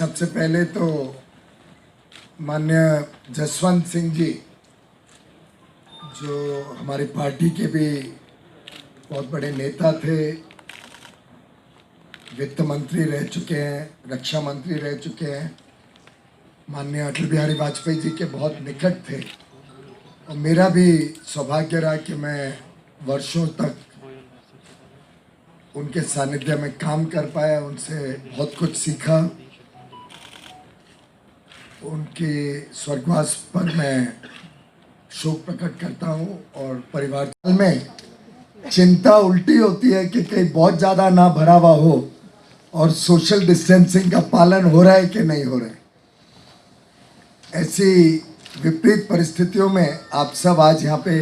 सबसे पहले तो माननीय जसवंत सिंह जी, जो हमारी पार्टी के भी बहुत बड़े नेता थे, वित्त मंत्री रह चुके हैं, रक्षा मंत्री रह चुके हैं, माननीय अटल बिहारी वाजपेयी जी के बहुत निकट थे और मेरा भी सौभाग्य रहा कि मैं वर्षों तक उनके सानिध्य में काम कर पाया, उनसे बहुत कुछ सीखा। उनके स्वर्गवास पर मैं शोक प्रकट करता हूँ और परिवार में चिंता उल्टी होती है कि कहीं बहुत ज़्यादा ना भरा हुआ हो और सोशल डिस्टेंसिंग का पालन हो रहा है कि नहीं हो रहा है। ऐसी विपरीत परिस्थितियों में आप सब आज यहाँ पे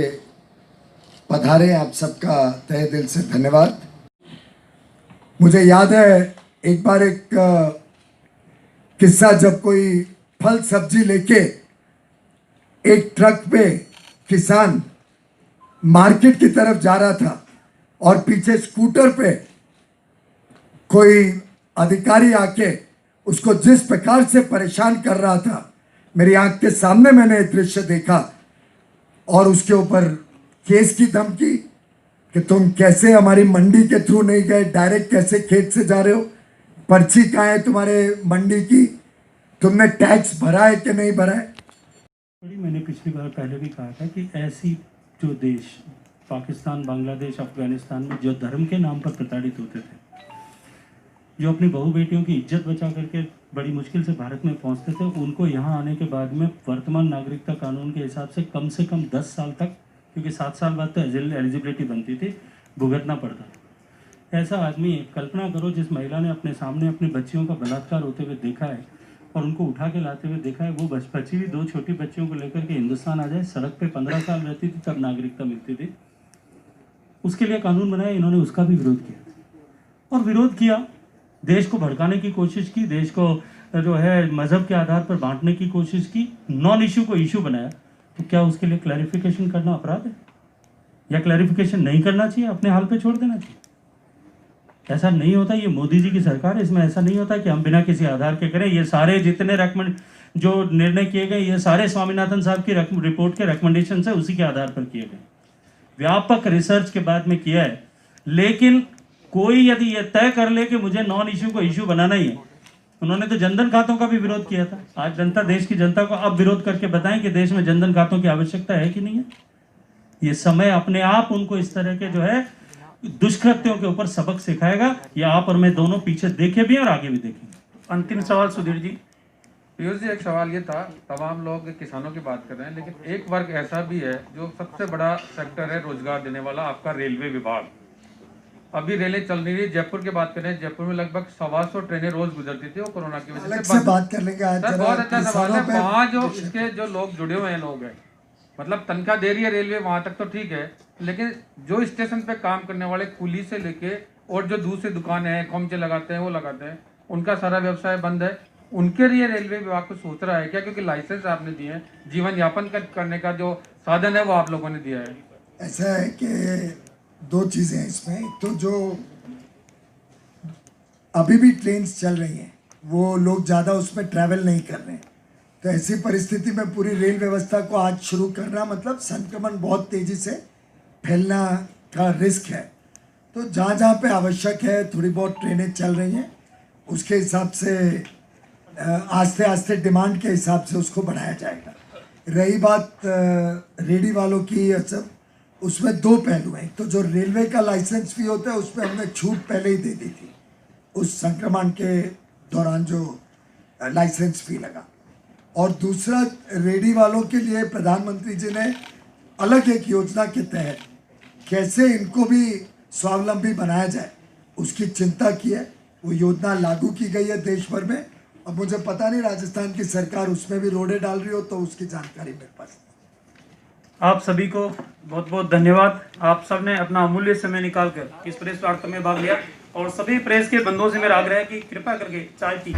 पधारे, आप सबका तहे दिल से धन्यवाद। मुझे याद है एक बार एक किस्सा, जब कोई फल सब्जी लेके एक ट्रक पे किसान मार्केट की तरफ जा रहा था और पीछे स्कूटर पे कोई अधिकारी आके उसको जिस प्रकार से परेशान कर रहा था, मेरी आंख के सामने मैंने एक दृश्य देखा और उसके ऊपर केस की धमकी कि तुम कैसे हमारी मंडी के थ्रू नहीं गए, डायरेक्ट कैसे खेत से जा रहे हो, पर्ची कहाँ है तुम्हारे मंडी की, तुमने टैक्स भरा है कि नहीं भरा है। मैंने पिछली बार पहले भी कहा था कि ऐसी जो देश पाकिस्तान, बांग्लादेश, अफगानिस्तान में जो धर्म के नाम पर प्रताड़ित होते थे, जो अपनी बहू बेटियों की इज्जत बचा करके बड़ी मुश्किल से भारत में पहुंचते थे, उनको यहाँ आने के बाद में वर्तमान नागरिकता कानून के हिसाब से कम 10 साल तक, क्योंकि 7 साल बाद तो एलिजिबिलिटी बनती थी, भुगतना पड़ता। ऐसा आदमी, कल्पना करो, जिस महिला ने अपने सामने अपनी बच्चियों का बलात्कार होते हुए देखा है और उनको उठा के लाते हुए देखा है, वो बच्ची भी 2 छोटी बच्चियों को लेकर के हिंदुस्तान आ जाए, सड़क पे 15 साल रहती थी तब नागरिकता मिलती थी, उसके लिए कानून बनाया। इन्होंने उसका भी विरोध किया और विरोध किया, देश को भड़काने की कोशिश की, देश को जो है मजहब के आधार पर बांटने की कोशिश की, नॉन इश्यू को इश्यू बनाया। तो क्या उसके लिए क्लैरिफिकेशन करना अपराध है या क्लैरिफिकेशन नहीं करना चाहिए, अपने हाल पे छोड़ देना चाहिए? ऐसा नहीं होता। ये मोदी जी की सरकार है, इसमें ऐसा नहीं होता कि हम बिना किसी आधार के करें। ये सारे जितने रेकमेंड जो निर्णय किए गए, ये सारे स्वामीनाथन साहब की रिपोर्ट के रिकमेंडेशन है, उसी के आधार पर किए गए, व्यापक रिसर्च के बाद में किया है। लेकिन कोई यदि ये तय कर ले कि मुझे नॉन इश्यू को इश्यू बनाना ही है, उन्होंने तो जनधन खातों का भी विरोध किया था। आज जनता, देश की जनता को अब विरोध करके बताएं कि देश में जनधन खातों की आवश्यकता है कि नहीं है। ये समय अपने आप उनको इस तरह के जो है दुष्कृत्यों के ऊपर सबक सिखाएगा। ये आप और मैं दोनों पीछे देखे भी और आगे भी देखेंगे। अंतिम सवाल सुधीर जी। पीयूष जी, एक सवाल ये था, तमाम लोग किसानों की बात कर रहे हैं, लेकिन एक वर्ग ऐसा भी है जो सबसे बड़ा सेक्टर है रोजगार देने वाला, आपका रेलवे विभाग। अभी रेलें चल नहीं रही। जयपुर की बात करें, जयपुर में लगभग 125 ट्रेनें रोज गुजरती थी, वो कोरोना की वजह से बात कर लेंगे आज। बहुत अच्छा सवाल है। वहाँ जो इसके जो लोग जुड़े हुए हैं, लोग हैं, मतलब तनख्वाह दे रही है रेलवे, वहाँ तक तो ठीक है, लेकिन जो स्टेशन पे काम करने वाले कुली से लेके और जो दूसरी दुकानें हैं, खोमचे लगाते हैं, वो लगाते हैं, उनका सारा व्यवसाय बंद है। उनके लिए रेलवे विभाग को सोच रहा है क्या? क्योंकि लाइसेंस आपने दिए हैं, जीवन यापन करने का जो साधन है वो आप लोगों ने दिया है। ऐसा है कि 2 चीज़ें हैं इसमें। एक तो जो अभी भी ट्रेन चल रही हैं, वो लोग ज़्यादा उसमें ट्रैवल नहीं कर रहे हैं, तो ऐसी परिस्थिति में पूरी रेल व्यवस्था को आज शुरू करना मतलब संक्रमण बहुत तेज़ी से फैलना का रिस्क है। तो जहाँ जहाँ पे आवश्यक है, थोड़ी बहुत ट्रेनें चल रही हैं, उसके हिसाब से आस्ते आस्ते डिमांड के हिसाब से उसको बढ़ाया जाएगा। रही बात रेडी वालों की, सब उसमें 2 पहलू हैं। तो जो रेलवे का लाइसेंस फी होता है, उसमें हमने छूट पहले ही दे दी थी उस संक्रमण के दौरान जो लाइसेंस फी लगा। और दूसरा, रेडी वालों के लिए प्रधानमंत्री जी ने अलग एक योजना के तहत कैसे इनको भी स्वावलंबी बनाया जाए, उसकी चिंता की है। वो योजना लागू की गई है देश भर में। अब मुझे पता नहीं राजस्थान की सरकार उसमें भी रोड़े डाल रही हो, तो उसकी जानकारी मेरे पास। आप सभी को बहुत बहुत धन्यवाद। आप सब ने अपना अमूल्य समय निकालकर इस प्रेस वार्ता में भाग लिया और सभी प्रेस के बंधुओं से मेरा आग्रह है कि कृपया करके चाय पी